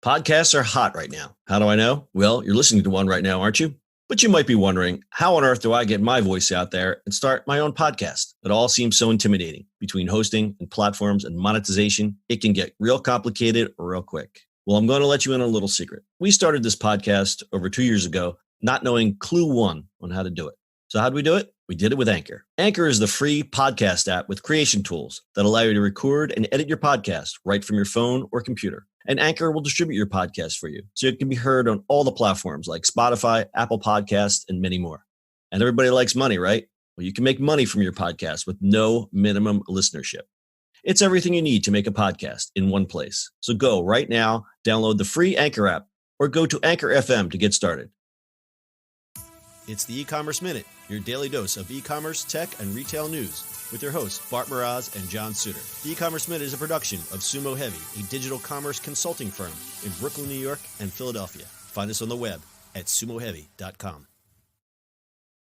Podcasts are hot right now. How do I know? Well, you're listening to one right now, aren't you? But you might be wondering, how on earth do I get my voice out there and start my own podcast? It all seems so intimidating. Between hosting and platforms and monetization, it can get real complicated real quick. Well, I'm going to let you in on a little secret. We started this podcast over 2 years ago, not knowing clue one on how to do it. So how do we do it? We did it with Anchor. Anchor is the free podcast app with creation tools that allow you to record and edit your podcast right from your phone or computer. And Anchor will distribute your podcast for you, so it can be heard on all the platforms like Spotify, Apple Podcasts, and many more. And everybody likes money, right? Well, you can make money from your podcast with no minimum listenership. It's everything you need to make a podcast in one place. So go right now, download the free Anchor app, or go to Anchor FM to get started. It's the E-Commerce Minute, your daily dose of e-commerce, tech, and retail news with your hosts, Bart Mraz and John Suter. The E-Commerce Minute is a production of Sumo Heavy, a digital commerce consulting firm in Brooklyn, New York, and Philadelphia. Find us on the web at sumoheavy.com.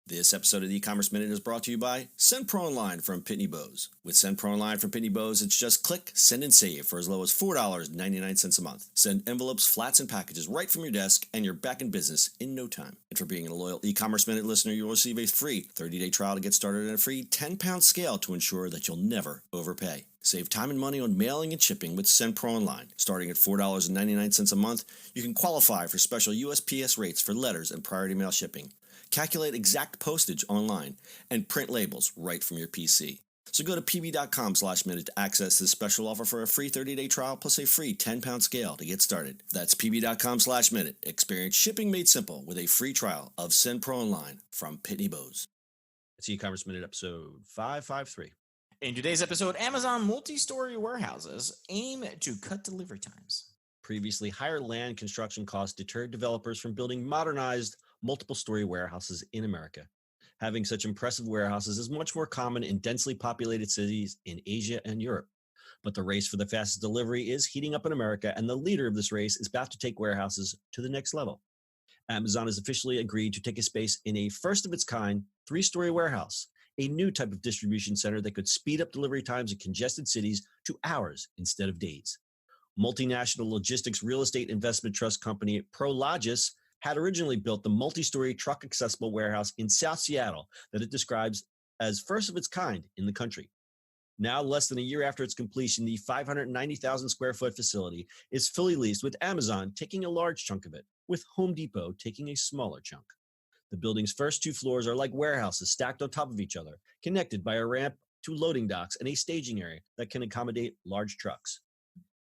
This episode of the E-Commerce Minute is brought to you by Send Pro Online from Pitney Bowes. With Send Pro Online from Pitney Bowes, it's just click, send, and save for as low as $4.99 a month. Send envelopes, flats, and packages right from your desk, and you're back in business in no time. And for being a loyal E-Commerce Minute listener, you'll receive a free 30-day trial to get started and a free 10-pound scale to ensure that you'll never overpay. Save time and money on mailing and shipping with Send Pro Online. Starting at $4.99 a month, you can qualify for special USPS rates for letters and priority mail shipping. Calculate exact postage online, and print labels right from your PC. So go to pb.com/minute to access this special offer for a free 30-day trial plus a free 10-pound scale to get started. That's pb.com/minute. Experience shipping made simple with a free trial of Send Pro Online from Pitney Bowes. It's E-Commerce Minute episode 553. In today's episode, Amazon multi-story warehouses aim to cut delivery times. Previously, higher land construction costs deterred developers from building modernized multiple-story warehouses in America. Having such impressive warehouses is much more common in densely populated cities in Asia and Europe. But the race for the fastest delivery is heating up in America, and the leader of this race is about to take warehouses to the next level. Amazon has officially agreed to take a space in a first-of-its-kind 3-story warehouse, a new type of distribution center that could speed up delivery times in congested cities to hours instead of days. Multinational logistics real estate investment trust company Prologis had originally built the multi-story truck-accessible warehouse in South Seattle that it describes as first of its kind in the country. Now, less than a year after its completion, the 590,000 square foot facility is fully leased, with Amazon taking a large chunk of it, with Home Depot taking a smaller chunk. The building's first 2 floors are like warehouses stacked on top of each other, connected by a ramp to loading docks and a staging area that can accommodate large trucks.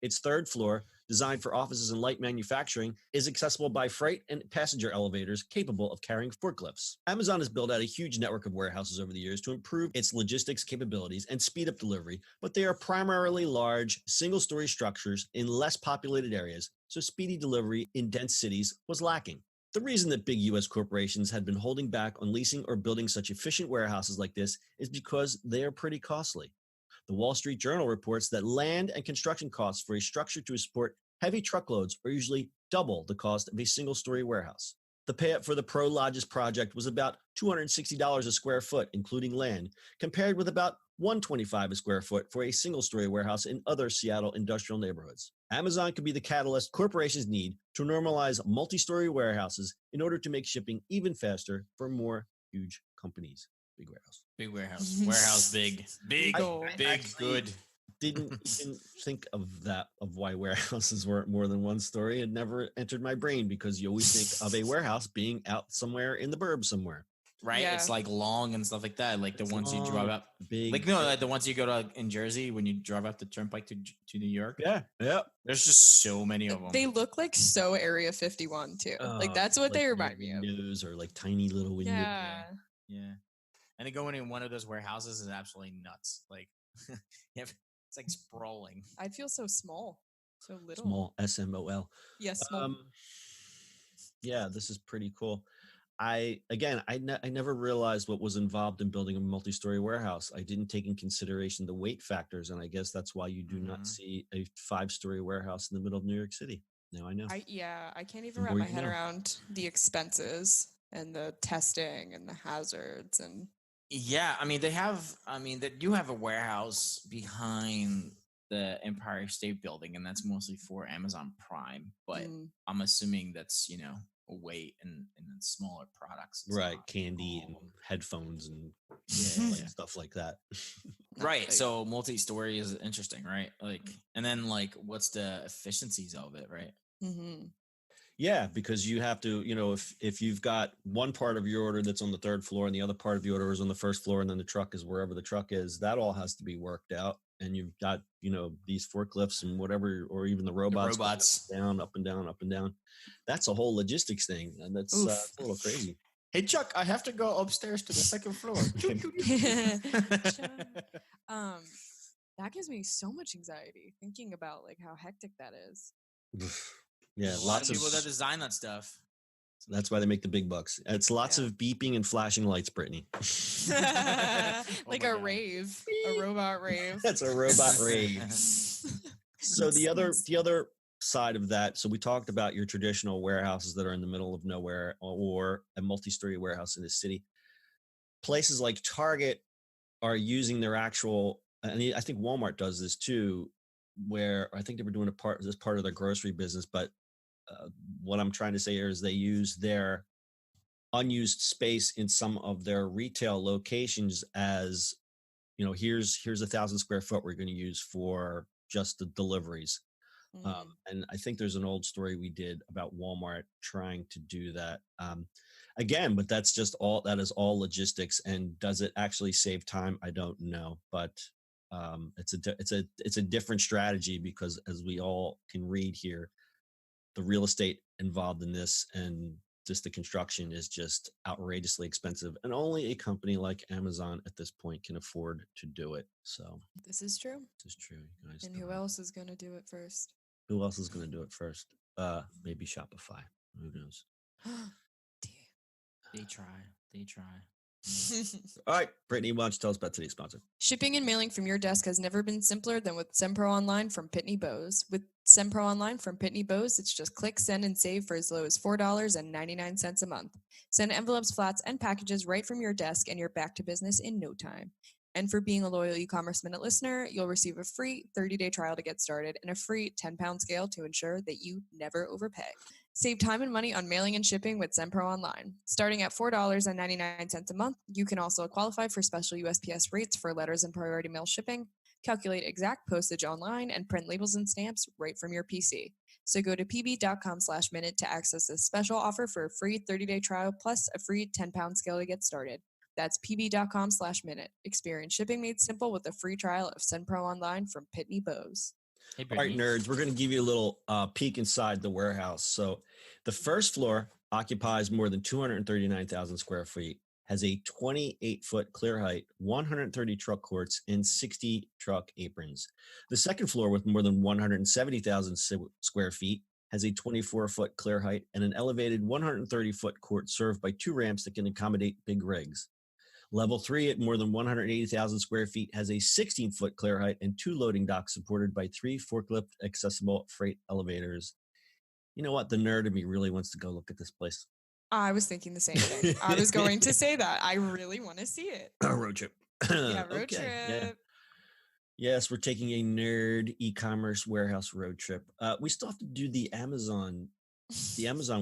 Its 3rd floor, designed for offices and light manufacturing, is accessible by freight and passenger elevators capable of carrying forklifts. Amazon has built out a huge network of warehouses over the years to improve its logistics capabilities and speed up delivery, but they are primarily large, single-story structures in less populated areas, so speedy delivery in dense cities was lacking. The reason that big U.S. corporations had been holding back on leasing or building such efficient warehouses like this is because they are pretty costly. The Wall Street Journal reports that land and construction costs for a structure to support heavy truckloads are usually double the cost of a single-story warehouse. The pay-up for the Prologis project was about $260 a square foot, including land, compared with about $125 a square foot for a single-story warehouse in other Seattle industrial neighborhoods. Amazon could be the catalyst corporations need to normalize multi-story warehouses in order to make shipping even faster for more huge companies. Big warehouse. Big warehouse. Warehouse big. Big, good. Didn't think of that, of why warehouses weren't more than 1 story. It never entered my brain because you always think of a warehouse being out somewhere in the burbs somewhere. Right? Yeah. It's like long and stuff like that. Like it's the ones you drive up. Big. Like, no, like the ones you go to in Jersey when you drive up the turnpike to New York. Yeah. Yeah. There's just so many of them. They look like so Area 51 too. Like that's what like they remind me of. Windows or like tiny little windows. Yeah. And then going in one of those warehouses is absolutely nuts. Like, it's like sprawling. I feel so small, so little. Small, SMOL. Yes, small. Yeah, this is pretty cool. I never realized what was involved in building a multi-story warehouse. I didn't take in consideration the weight factors, and I guess that's why you do not see a 5-story warehouse in the middle of New York City. Now I know. I can't even wrap my head around the expenses and the testing and the hazards and. Yeah, I mean, you have a warehouse behind the Empire State Building, and that's mostly for Amazon Prime. But I'm assuming that's a weight and smaller products. It's right, candy and headphones and stuff like that. Right. So multi-story is interesting, right? Like, and then like, what's the efficiencies of it, right? Mm-hmm. Yeah, because you have to, if you've got one part of your order that's on the third floor and the other part of the order is on the first floor, and then the truck is wherever the truck is, that all has to be worked out. And you've got, these forklifts and whatever, or even the robots. Down, up and down, up and down. That's a whole logistics thing. And that's a little crazy. Hey, Chuck, I have to go upstairs to the second floor. That gives me so much anxiety thinking about like how hectic that is. Yeah, lots of people that design that stuff. That's why they make the big bucks. It's lots of beeping and flashing lights, Brittany. Like a rave, a robot rave. That's a robot rave. So the other side of that, so we talked about your traditional warehouses that are in the middle of nowhere or a multi-story warehouse in the city. Places like Target are using their actual, and I think Walmart does this too, where I think they were doing this part of their grocery business, but what I'm trying to say here is they use their unused space in some of their retail locations as, here's 1,000 square foot we're going to use for just the deliveries. And I think there's an old story we did about Walmart trying to do that. Again, but that is all logistics. And does it actually save time? I don't know, but it's a different strategy because as we all can read here, the real estate involved in this and just the construction is just outrageously expensive. And only a company like Amazon at this point can afford to do it. So this is true. This is true, you guys. And who else is going to do it first? Who else is going to do it first? Maybe Shopify. Who knows? They try. All right, Brittany, why don't you tell us about today's sponsor? Shipping and mailing from your desk has never been simpler than with SendPro Online from Pitney Bowes. With SendPro Online from Pitney Bowes, it's just click, send, and save for as low as $4.99 a month. Send envelopes, flats, and packages right from your desk, and you're back to business in no time. And for being a loyal e-commerce minute listener, you'll receive a free 30-day trial to get started and a free 10-pound scale to ensure that you never overpay. Save time and money on mailing and shipping with SendPro Online. Starting at $4.99 a month, you can also qualify for special USPS rates for letters and priority mail shipping, calculate exact postage online, and print labels and stamps right from your PC. So go to pb.com/minute to access this special offer for a free 30-day trial plus a free 10-pound scale to get started. That's pb.com/minute. Experience shipping made simple with a free trial of SendPro Online from Pitney Bowes. Hey, all right, nerds, we're going to give you a little peek inside the warehouse. So the first floor occupies more than 239,000 square feet, has a 28-foot clear height, 130 truck courts, and 60 truck aprons. The second floor, with more than 170,000 square feet, has a 24-foot clear height and an elevated 130-foot court served by 2 ramps that can accommodate big rigs. Level 3 at more than 180,000 square feet has a 16-foot clear height and 2 loading docks supported by 3 forklift accessible freight elevators. You know what? The nerd in me really wants to go look at this place. I was thinking the same thing. I was going to say that. I really want to see it. A road trip. Yeah, road trip. Yeah. Yes, we're taking a nerd e-commerce warehouse road trip. We still have to do the Amazon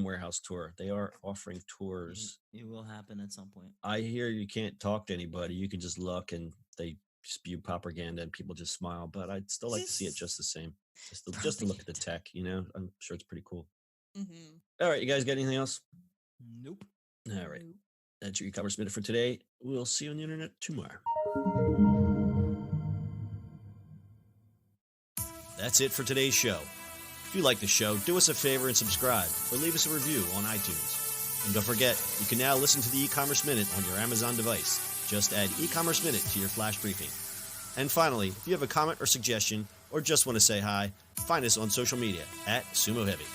warehouse tour. They are offering tours. It will happen at some point. I hear you can't talk to anybody. You can just look and they spew propaganda and people just smile. But I'd still like to see it just the same. Just to look at the tech, I'm sure it's pretty cool. Mm-hmm. All right, you guys got anything else? Nope. All right. That's your e-commerce minute for today. We'll see you on the internet tomorrow. That's it for today's show. If you like the show, do us a favor and subscribe or leave us a review on iTunes. And don't forget, you can now listen to the e-commerce minute on your Amazon device. Just add e-commerce minute to your flash briefing. And finally, if you have a comment or suggestion or just want to say hi, find us on social media @Sumo Heavy.